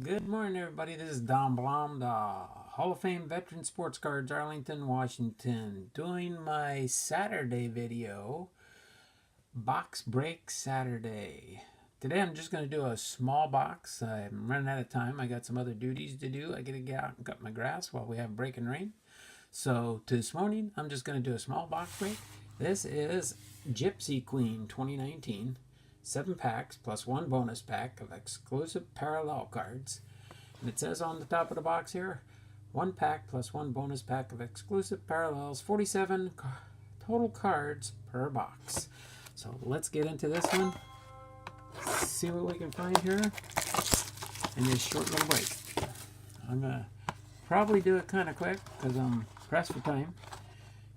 Good morning, everybody. This is Don Blom, the Hall of Fame Veteran Sports Cards, Arlington, Washington, doing my Saturday video, Box Break Saturday. Today I'm just going to do a small box. I'm running out of time. I got some other duties to do. I got to get out and cut my grass while we have break and rain. So this morning I'm just going to do a small box break. This is Gypsy Queen 2019. 7 packs plus 1 bonus pack of exclusive parallel cards. And it says on the top of the box here, 1 pack plus 1 bonus pack of exclusive parallels, 47 total cards per box. So let's get into this one, see what we can find here in this short little break. I'm going to probably do it kind of quick because I'm pressed for time.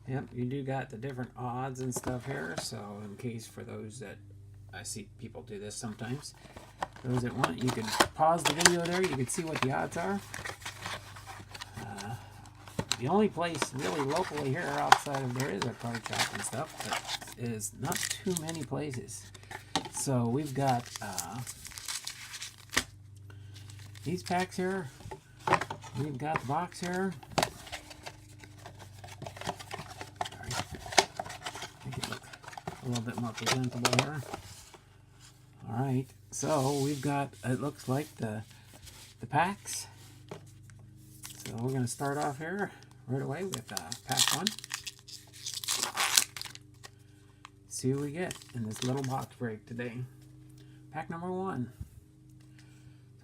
Yep, you do got the different odds and stuff here, so in case for those that I see people do this sometimes. Those that want, you can pause the video there. You can see what the odds are. The only place really locally here outside of there is a card shop and stuff, but is not too many places. So we've got these packs here. We've got the box here. Sorry. Make it look a little bit more presentable here. Alright, so we've got, it looks like the packs. So we're going to start off here right away with pack 1. See what we get in this little box break today. Pack number 1.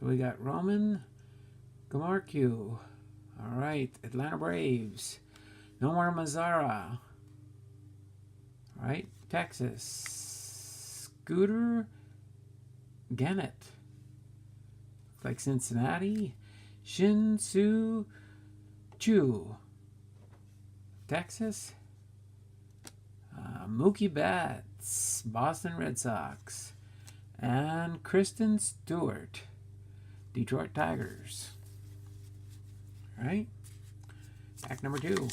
So we got Roman Gamarcu. Alright, Atlanta Braves. Nomar Mazara. Alright, Texas. Scooter Gannett. Looks like Cincinnati. Shin-Soo Choo. Texas. Mookie Betts. Boston Red Sox. And Kristen Stewart. Detroit Tigers. Alright. Pack number 2.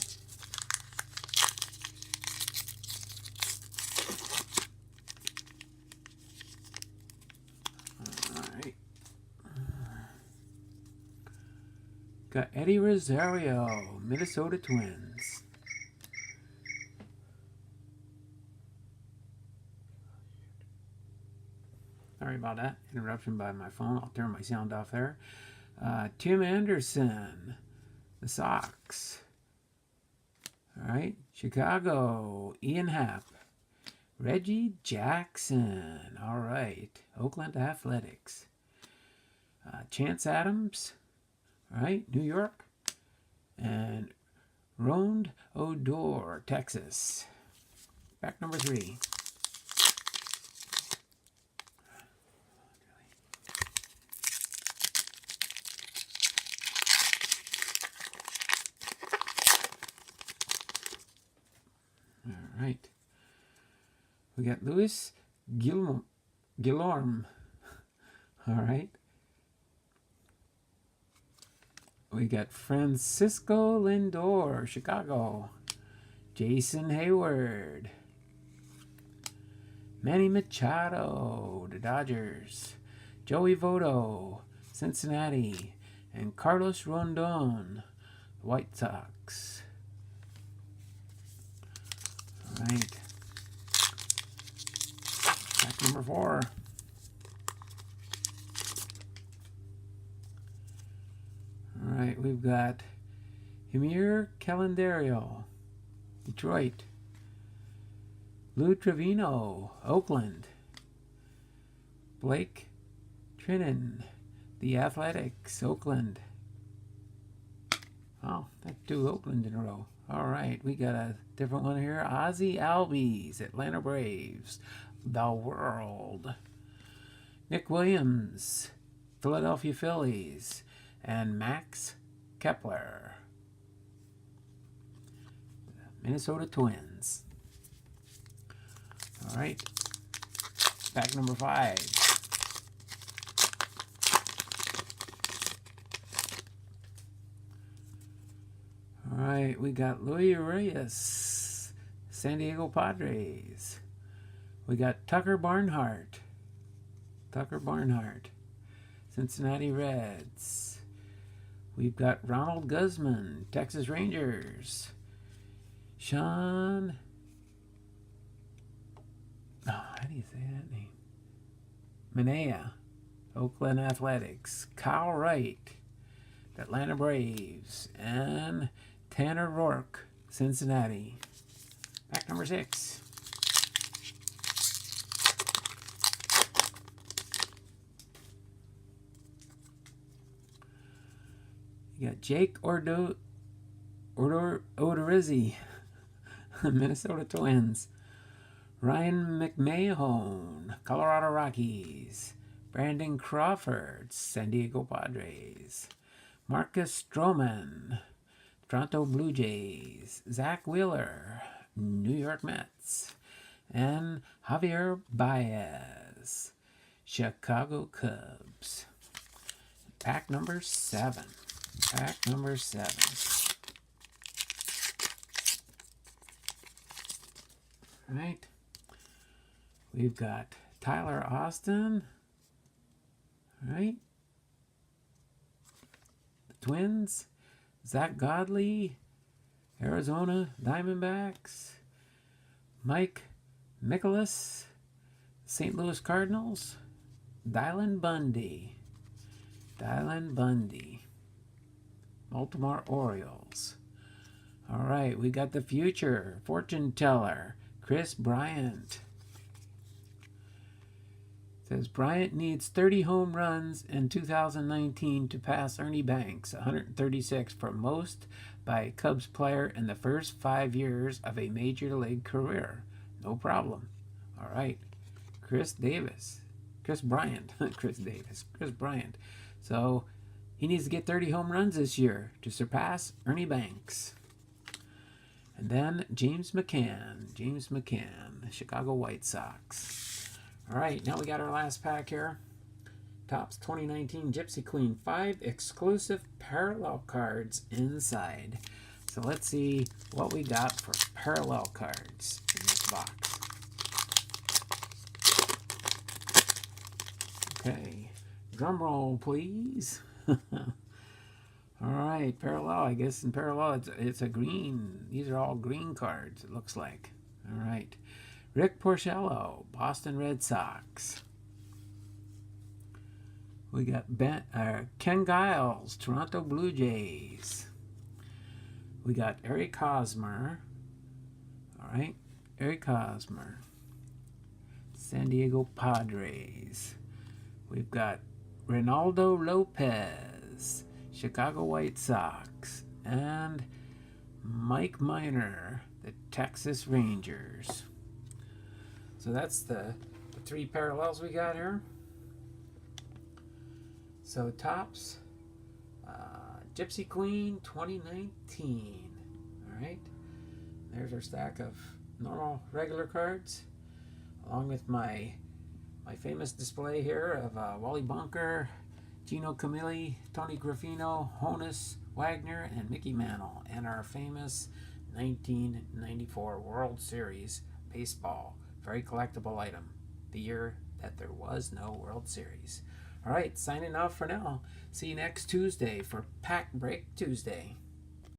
Got Eddie Rosario, Minnesota Twins. Sorry about that. Interruption by my phone. I'll turn my sound off there. Tim Anderson, the Sox. All right. Chicago, Ian Happ. Reggie Jackson. All right. Oakland Athletics. Chance Adams. All right, New York, and Ronde Odor, Texas. Pack number 3. All right, we got Louis Guillorme. All right. We got Francisco Lindor, Chicago. Jason Hayward. Manny Machado, the Dodgers. Joey Votto, Cincinnati. And Carlos Rondon, the White Sox. All right. Pack number 4. Alright, we've got Himir Calendario, Detroit. Lou Trevino, Oakland. Blake Trinan, the Athletics, Oakland. Oh, that's 2 Oakland in a row. Alright, we got a different one here. Ozzie Albies, Atlanta Braves, the World. Nick Williams, Philadelphia Phillies. And Max Kepler, Minnesota Twins. All right, pack number 5. All right, we got Luis Reyes, San Diego Padres. We got Tucker Barnhart, Cincinnati Reds. We've got Ronald Guzman, Texas Rangers. Sean, how do you say that name? Manaea, Oakland Athletics. Kyle Wright, Atlanta Braves. And Tanner Rourke, Cincinnati. Pack number 6. You got Jake Odorizzi, Minnesota Twins. Ryan McMahon, Colorado Rockies. Brandon Crawford, San Diego Padres. Marcus Stroman, Toronto Blue Jays. Zach Wheeler, New York Mets. And Javier Baez, Chicago Cubs. Pack number 7. Pack number 7. All right. We've got Tyler Austin. All right. The Twins. Zach Godley, Arizona Diamondbacks. Mike Mikolas, St. Louis Cardinals. Dylan Bundy. Baltimore Orioles. All right, we got the future fortune teller, Chris Bryant. Says Bryant needs 30 home runs in 2019 to pass Ernie Banks, 136 for most by a Cubs player in the first 5 years of a major league career. No problem. All right, Chris Bryant. So he needs to get 30 home runs this year to surpass Ernie Banks. And then James McCann, Chicago White Sox. All right, now we got our last pack here. Topps 2019 Gypsy Queen, 5 exclusive parallel cards inside. So let's see what we got for parallel cards in this box. Okay, drum roll, please. All right, parallel. I guess in parallel, it's a green. These are all green cards, it looks like. All right. Rick Porcello, Boston Red Sox. We got Ken Giles, Toronto Blue Jays. We got Eric Hosmer. All right, Eric Hosmer, San Diego Padres. We've got Reynaldo Lopez, Chicago White Sox. And Mike Minor, the Texas Rangers. So that's the 3 parallels we got here. So Topps Gypsy Queen 2019. All right. There's our stack of normal regular cards, along with my famous display here of Wally Bunker, Gino Camilli, Tony Grafino, Honus Wagner, and Mickey Mantle, and our famous 1994 World Series baseball. Very collectible item. The year that there was no World Series. All right, signing off for now. See you next Tuesday for Pack Break Tuesday.